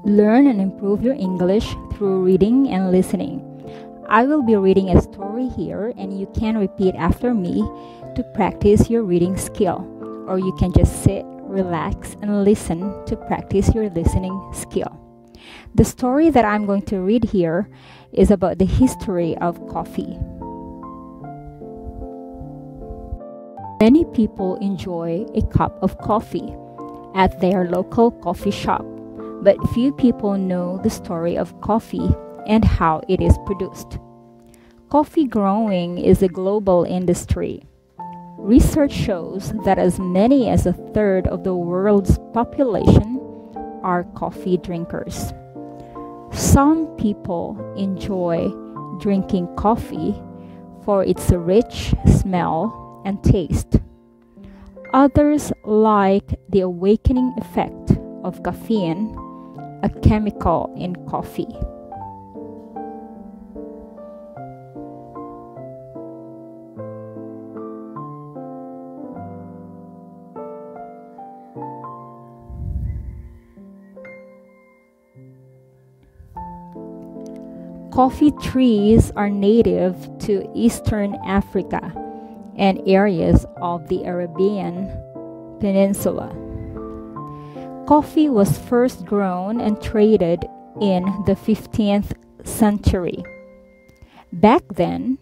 Learn and improve your English through reading and listening. I will be reading a story here, and you can repeat after me to practice your reading skill. Or you can just sit, relax, and listen to practice your listening skill. The story that I'm going to read here is about the history of coffee. Many people enjoy a cup of coffee at their local coffee shop, but few people know the story of coffee and how it is produced. Coffee growing is a global industry. Research shows that as many as a third of the world's population are coffee drinkers. Some people enjoy drinking coffee for its rich smell and taste. Others like the awakening effect of caffeine, a chemical in coffee. Coffee trees are native to Eastern Africa and areas of the Arabian Peninsula. Coffee was first grown and traded in the 15th century. Back then,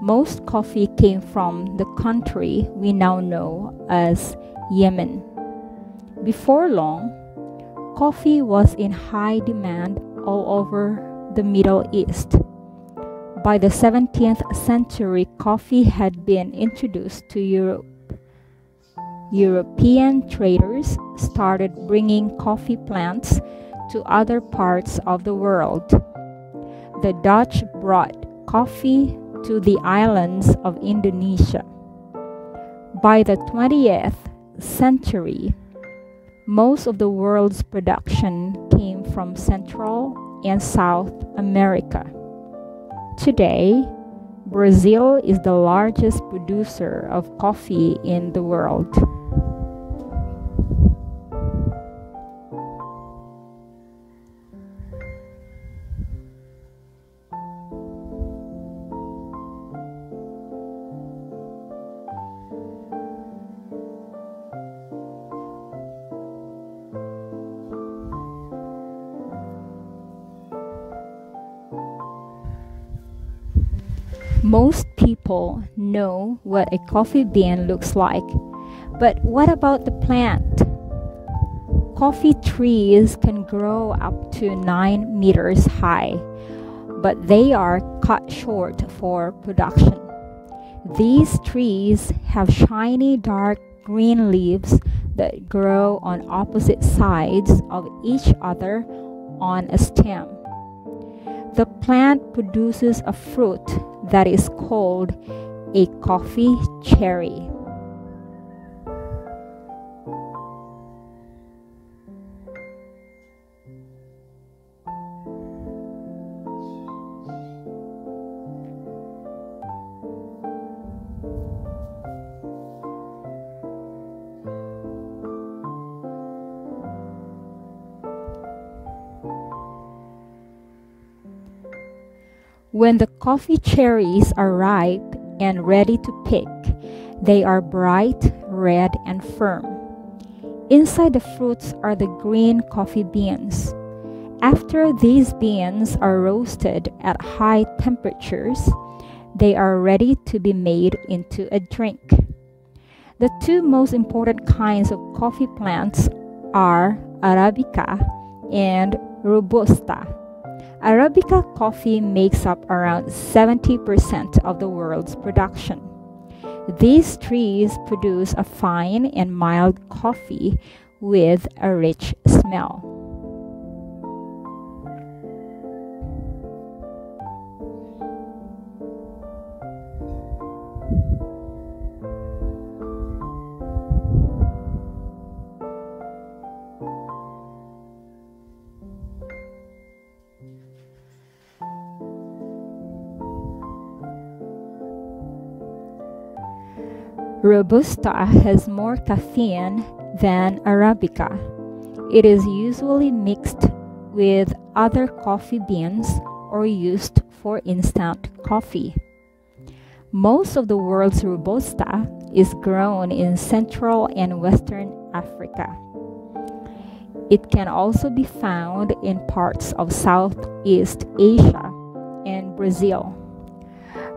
most coffee came from the country we now know as Yemen. Before long, coffee was in high demand all over the Middle East. By the 17th century, coffee had been introduced to Europe. European traders started bringing coffee plants to other parts of the world. The Dutch brought coffee to the islands of Indonesia. By the 20th century, most of the world's production came from Central and South America. Today, Brazil is the largest producer of coffee in the world. Most people know what a coffee bean looks like, but what about the plant? Coffee trees can grow up to 9 meters high, but they are cut short for production. These trees have shiny dark green leaves that grow on opposite sides of each other on a stem. The plant produces a fruit that is called a coffee cherry. When the coffee cherries are ripe and ready to pick, they are bright red and firm. Inside the fruits are the green coffee beans. After these beans are roasted at high temperatures, they are ready to be made into a drink. The two most important kinds of coffee plants are Arabica and Robusta. Arabica coffee makes up around 70% of the world's production. These trees produce a fine and mild coffee with a rich smell. Robusta has more caffeine than Arabica. It is usually mixed with other coffee beans or used for instant coffee. Most of the world's Robusta is grown in Central and Western Africa. It can also be found in parts of Southeast Asia and Brazil.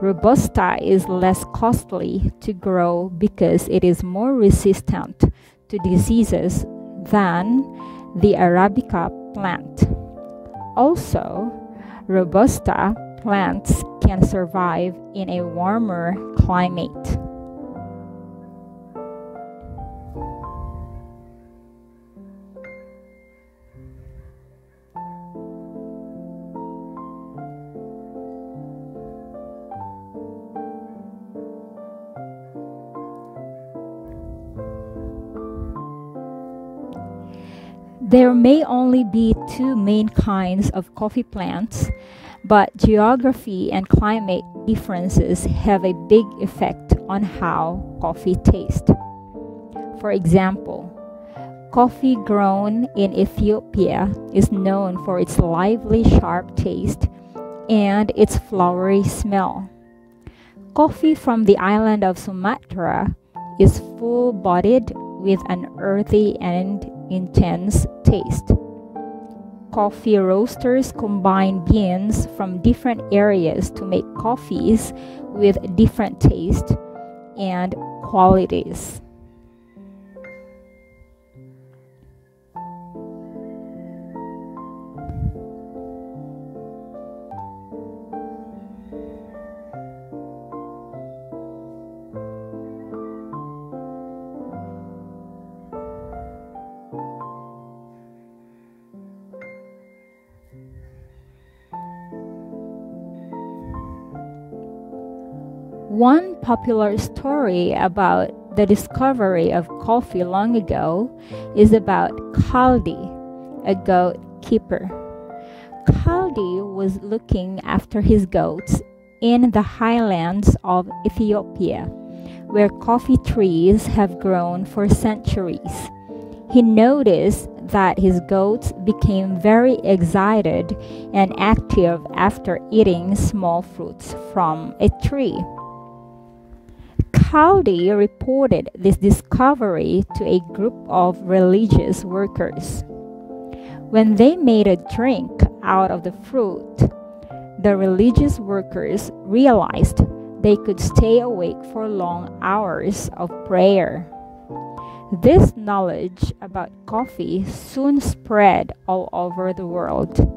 Robusta is less costly to grow because it is more resistant to diseases than the Arabica plant. Also, Robusta plants can survive in a warmer climate. There may only be two main kinds of coffee plants, but geography and climate differences have a big effect on how coffee tastes. For example, coffee grown in Ethiopia is known for its lively, sharp taste and its flowery smell. Coffee from the island of Sumatra is full-bodied with an earthy and intense taste. Coffee roasters combine beans from different areas to make coffees with different tastes and qualities. One popular story about the discovery of coffee long ago is about Kaldi, a goat keeper. Kaldi was looking after his goats in the highlands of Ethiopia, where coffee trees have grown for centuries. He noticed that his goats became very excited and active after eating small fruits from a tree. Kaldi reported this discovery to a group of religious workers. When they made a drink out of the fruit, the religious workers realized they could stay awake for long hours of prayer. This knowledge about coffee soon spread all over the world.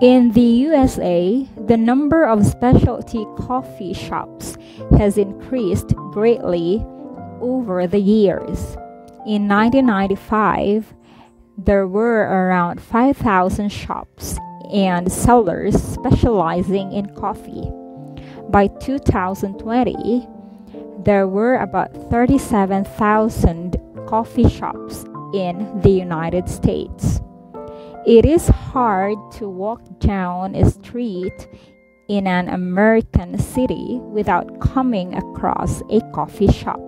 In the USA, the number of specialty coffee shops has increased greatly over the years. In 1995, there were around 5,000 shops and sellers specializing in coffee. By 2020, there were about 37,000 coffee shops in the United States. It is hard to walk down a street in an American city without coming across a coffee shop.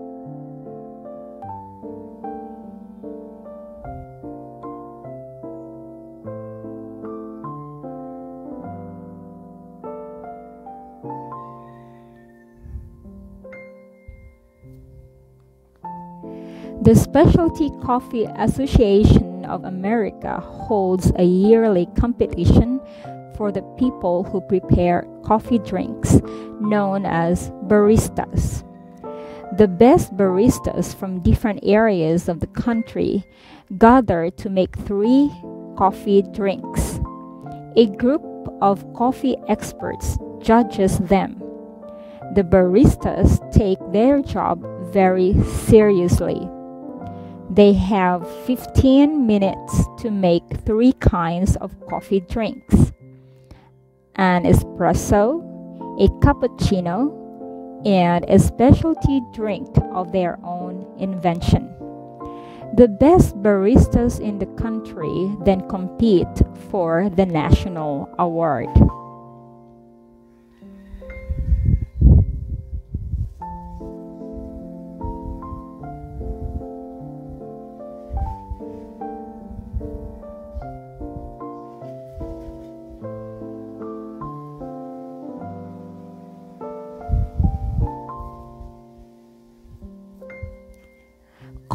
The Specialty Coffee Association of America holds a yearly competition for the people who prepare coffee drinks, known as baristas. The best baristas from different areas of the country gather to make 3 coffee drinks. A group of coffee experts judges them. The baristas take their job very seriously. They have 15 minutes to make 3 kinds of coffee drinks: an espresso, a cappuccino, and a specialty drink of their own invention. The best baristas in the country then compete for the national award.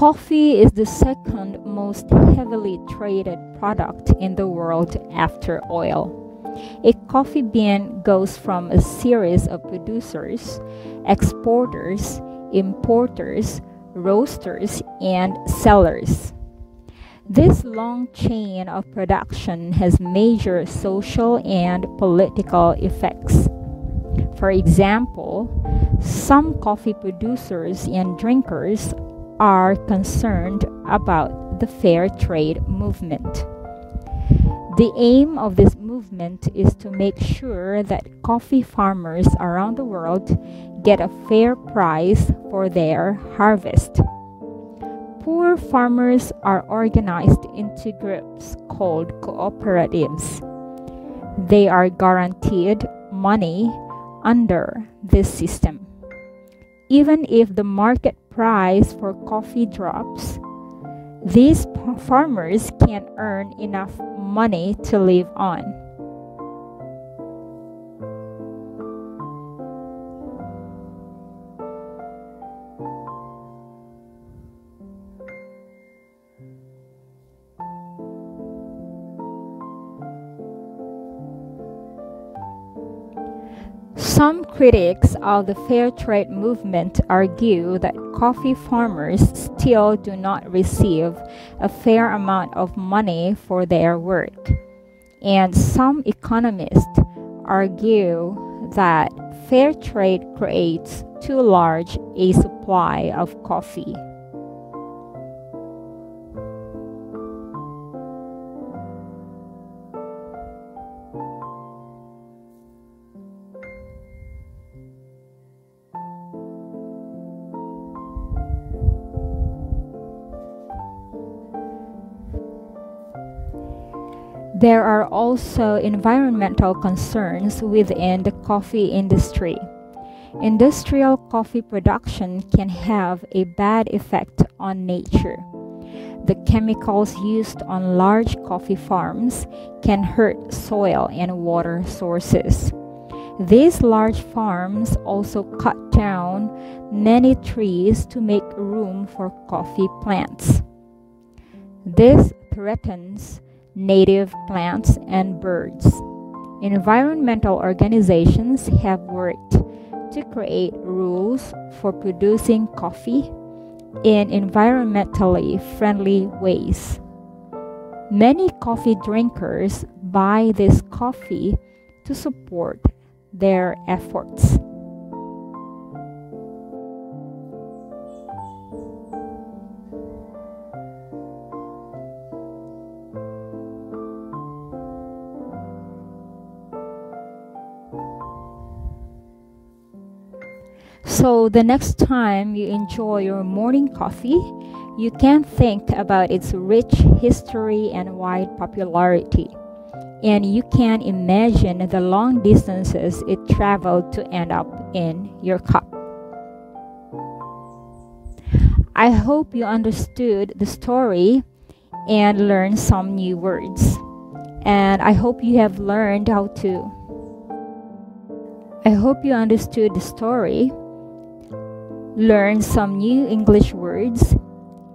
Coffee is the second most heavily traded product in the world after oil. A coffee bean goes from a series of producers, exporters, importers, roasters, and sellers. This long chain of production has major social and political effects. For example, some coffee producers and drinkers are concerned about the fair trade movement. The aim of this movement is to make sure that coffee farmers around the world get a fair price for their harvest. Poor farmers are organized into groups called cooperatives. They are guaranteed money under this system. Even if the market price for coffee drops, these farmers can earn enough money to live on. Some critics of the fair trade movement argue that coffee farmers still do not receive a fair amount of money for their work. And some economists argue that fair trade creates too large a supply of coffee. There are also environmental concerns within the coffee industry. Industrial coffee production can have a bad effect on nature. The chemicals used on large coffee farms can hurt soil and water sources. These large farms also cut down many trees to make room for coffee plants. This threatens native plants and birds. Environmental organizations have worked to create rules for producing coffee in environmentally friendly ways. Many coffee drinkers buy this coffee to support their efforts. So the next time you enjoy your morning coffee, you can think about its rich history and wide popularity. And you can imagine the long distances it traveled to end up in your cup. I hope you understood the story and learned some new words. And I hope you have learned how to. I hope you understood the story, learned some new English words,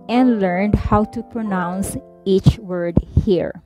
and learned how to pronounce each word here.